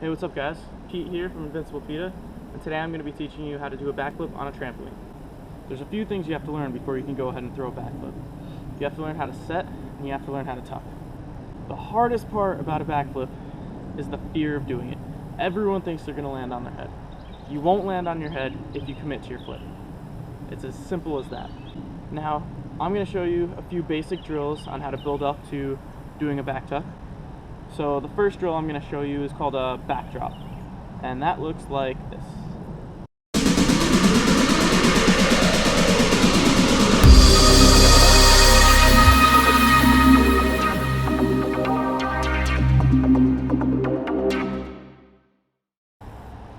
Hey, what's up guys? Pete here from Invincible PETA, and today I'm going to be teaching you how to do a backflip on a trampoline. There's a few things you have to learn before you can go ahead and throw a backflip. You have to learn how to set, and you have to learn how to tuck. The hardest part about a backflip is the fear of doing it. Everyone thinks they're going to land on their head. You won't land on your head if you commit to your flip. It's as simple as that. Now, I'm going to show you a few basic drills on how to build up to doing a back tuck. So the first drill I'm going to show you is called a backdrop, and that looks like this.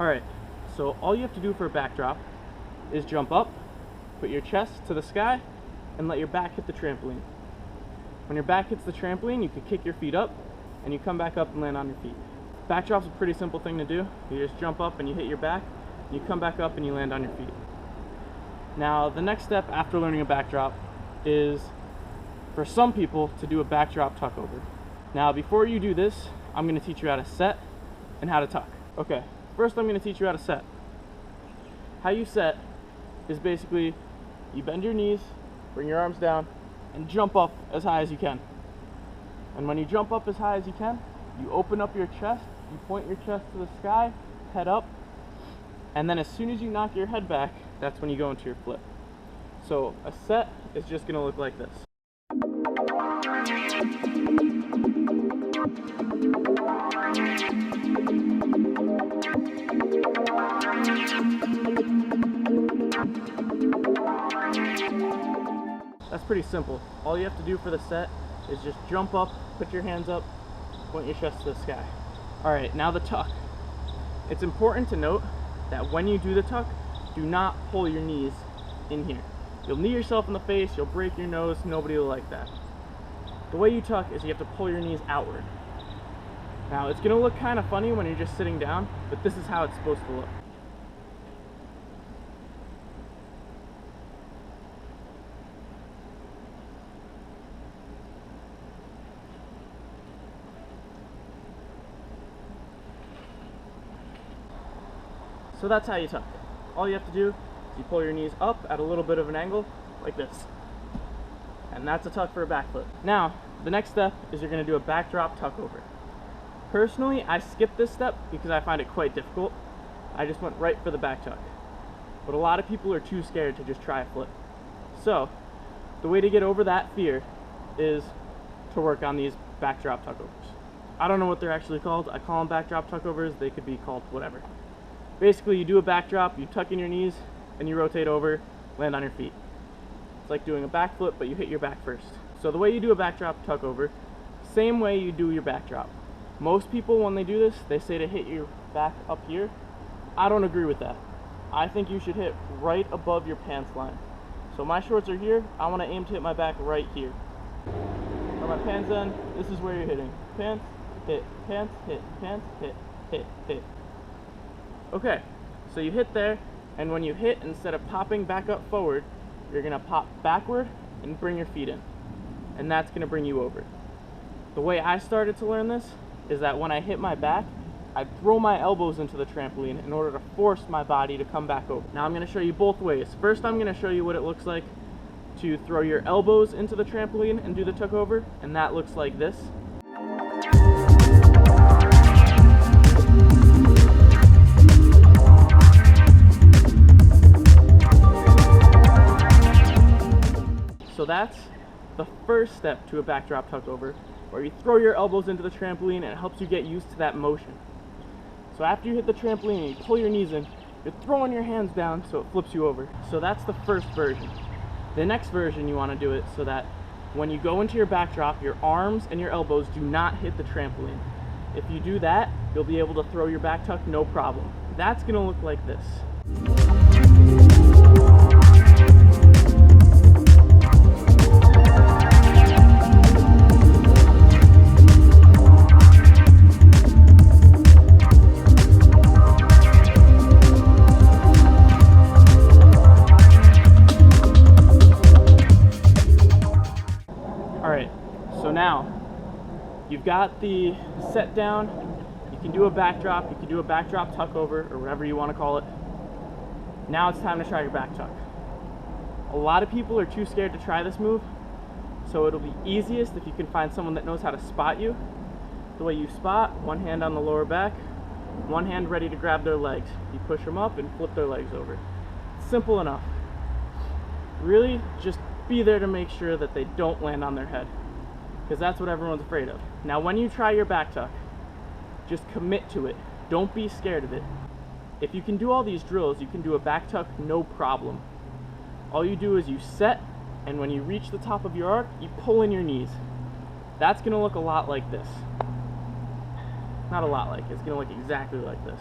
Alright, so all you have to do for a backdrop is jump up, put your chest to the sky, and let your back hit the trampoline. When your back hits the trampoline, you can kick your feet up, and you come back up and land on your feet. Backdrop's a pretty simple thing to do. You just jump up and you hit your back, you come back up and you land on your feet. Now, the next step after learning a backdrop is, for some people, to do a backdrop tuck over. Now, before you do this, I'm going to teach you how to set and how to tuck. Okay, first I'm going to teach you how to set. How you set is basically, you bend your knees, bring your arms down, and jump up as high as you can. And when you jump up as high as you can, you open up your chest, you point your chest to the sky, head up, and then as soon as you knock your head back, that's when you go into your flip. So a set is just going to look like this. That's pretty simple. All you have to do for the set is just jump up, put your hands up, point your chest to the sky. Alright, now the tuck. It's important to note that when you do the tuck, do not pull your knees in here. You'll knee yourself in the face, you'll break your nose, nobody will like that. The way you tuck is you have to pull your knees outward. Now, it's going to look kind of funny when you're just sitting down, but this is how it's supposed to look. So that's how you tuck. All you have to do is you pull your knees up at a little bit of an angle, like this. And that's a tuck for a backflip. Now, the next step is you're going to do a backdrop tuck over. Personally, I skipped this step because I find it quite difficult. I just went right for the back tuck. But a lot of people are too scared to just try a flip. So, the way to get over that fear is to work on these backdrop tuck overs. I don't know what they're actually called. I call them backdrop tuck overs. They could be called whatever. Basically, you do a backdrop, you tuck in your knees, and you rotate over, land on your feet. It's like doing a backflip, but you hit your back first. So the way you do a backdrop tuck over, same way you do your backdrop. Most people, when they do this, they say to hit your back up here. I don't agree with that. I think you should hit right above your pants line. So my shorts are here, I want to aim to hit my back right here. Where my pants end, this is where you're hitting. Pants, hit, pants, hit, pants, hit, hit, hit. Okay, so you hit there, and when you hit, instead of popping back up forward, you're going to pop backward and bring your feet in. And that's going to bring you over. The way I started to learn this is that when I hit my back, I throw my elbows into the trampoline in order to force my body to come back over. Now I'm going to show you both ways. First, I'm going to show you what it looks like to throw your elbows into the trampoline and do the tuck over, and that looks like this. So that's the first step to a backdrop tuck over, where you throw your elbows into the trampoline and it helps you get used to that motion. So after you hit the trampoline and you pull your knees in, you're throwing your hands down so it flips you over. So that's the first version. The next version, you want to do it so that when you go into your backdrop, your arms and your elbows do not hit the trampoline. If you do that, you'll be able to throw your back tuck no problem. That's going to look like this. Alright, so now you've got the set down, you can do a backdrop, you can do a backdrop tuck over, or whatever you want to call it. Now it's time to try your back tuck. A lot of people are too scared to try this move, so it'll be easiest if you can find someone that knows how to spot you. The way you spot, one hand on the lower back, one hand ready to grab their legs. You push them up and flip their legs over. Simple enough. Really, just be there to make sure that they don't land on their head, because that's what everyone's afraid of. Now when you try your back tuck, just commit to it. Don't be scared of it. If you can do all these drills, you can do a back tuck no problem. All you do is you set, and when you reach the top of your arc, you pull in your knees. That's gonna look a lot like this. Not a lot like, it's gonna look exactly like this.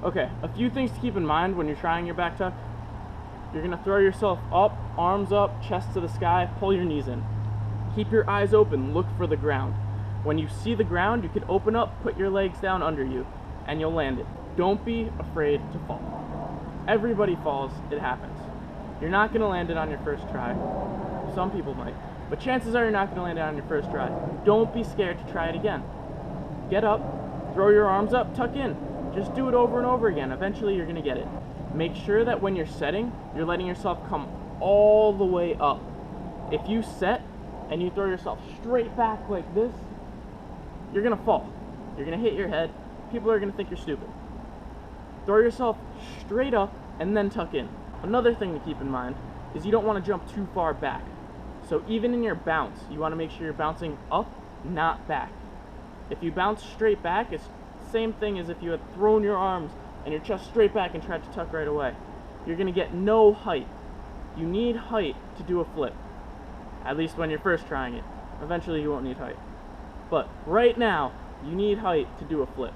Okay, a few things to keep in mind when you're trying your back tuck. You're gonna throw yourself up, arms up, chest to the sky, pull your knees in. Keep your eyes open, look for the ground. When you see the ground, you can open up, put your legs down under you, and you'll land it. Don't be afraid to fall. Everybody falls, it happens. You're not gonna land it on your first try. Some people might, but chances are you're not gonna land it on your first try. Don't be scared to try it again. Get up, throw your arms up, tuck in. Just do it over and over again. Eventually you're gonna get it. Make sure that when you're setting, you're letting yourself come all the way up. If you set and you throw yourself straight back like this, you're gonna fall. You're gonna hit your head. People are gonna think you're stupid. Throw yourself straight up and then tuck in. Another thing to keep in mind is you don't want to jump too far back. So even in your bounce, you want to make sure you're bouncing up, not back. If you bounce straight back, it's the same thing as if you had thrown your arms and your chest straight back and tried to tuck right away. You're gonna get no height. You need height to do a flip. At least when you're first trying it. Eventually you won't need height. But right now, you need height to do a flip.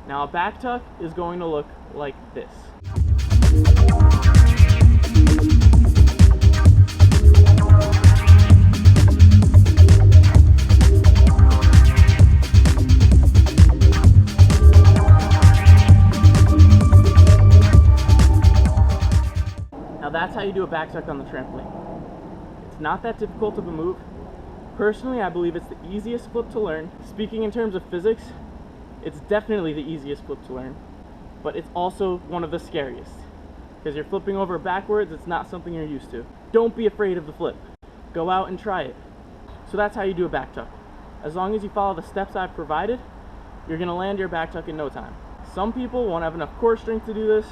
Now a back tuck is going to look like this. Now that's how you do a back tuck on the trampoline. It's not that difficult of a move. Personally, I believe it's the easiest flip to learn. Speaking in terms of physics, it's definitely the easiest flip to learn, but it's also one of the scariest, because you're flipping over backwards. It's not something you're used to. Don't be afraid of the flip. Go out and try it. So that's how you do a back tuck. As long as you follow the steps I've provided, you're gonna land your back tuck in no time. Some people won't have enough core strength to do this.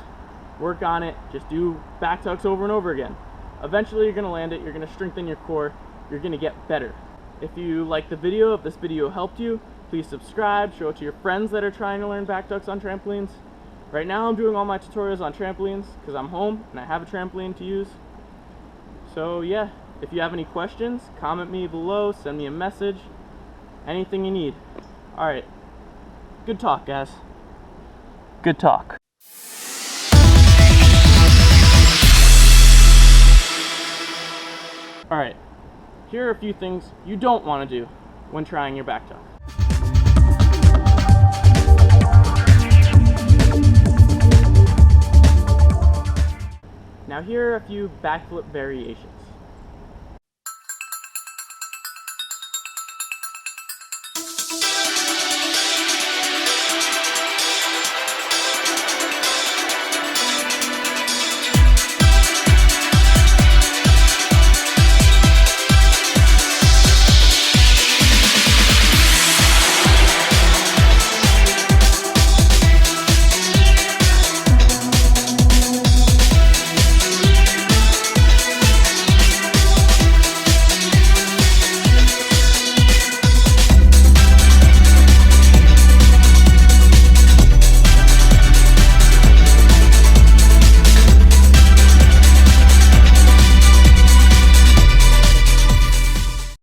Work on it. Just do back tucks over and over again. Eventually you're gonna land it. You're gonna strengthen your core. You're gonna get better. If you like the video, if this video helped you, please subscribe, show it to your friends that are trying to learn back tucks on trampolines. Right now I'm doing all my tutorials on trampolines because I'm home and I have a trampoline to use. So yeah, if you have any questions, comment me below, send me a message, anything you need. Alright, good talk guys. Good talk. Alright, here are a few things you don't want to do when trying your back tuck. Now here are a few backflip variations.